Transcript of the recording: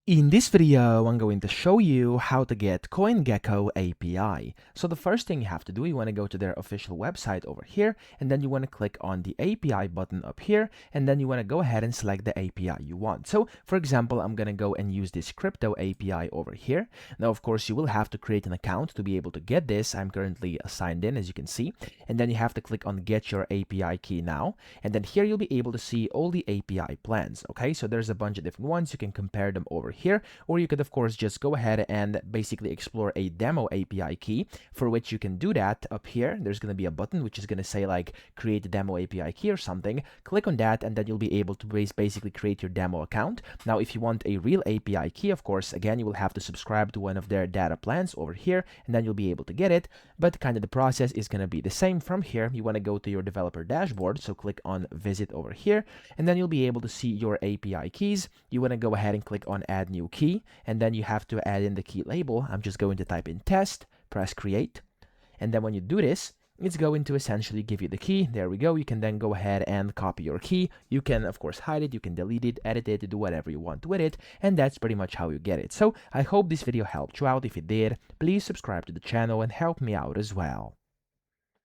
In this video, I'm going to show you how to get CoinGecko API. So the first thing you have to do, you want to go to their official website over here, and then you want to click on the API button up here, and then you want to go ahead and select the API you want. So for example, I'm going to go and use this crypto API over here. Now, of course, you will have to create an account to be able to get this. I'm currently signed in, as you can see, and then you have to click on get your API key now. And then here you'll be able to see all the API plans. Okay, so there's a bunch of different ones. You can compare them over here, or you could of course just go ahead and basically explore a demo API key, for which you can do that up here. There's going to be a button which is going to say like create a demo API key or something. Click on that, and then you'll be able to basically create your demo account. Now, if you want a real API key, of course, again, you will have to subscribe to one of their data plans over here, and then you'll be able to get it. But kind of the process is going to be the same. From here, you want to go to your developer dashboard, so click on visit over here, and then you'll be able to see your API keys. You want to go ahead and click on add new key, and then you have to add in the key label. I'm just going to type in test, press create, and then when you do this, it's going to essentially give you the key. There we go. You can then go ahead and copy your key. You can of course hide it, you can delete it, edit it, do whatever you want with it, and that's pretty much how you get it. So I hope this video helped you out. If it did, please subscribe to the channel and help me out as well.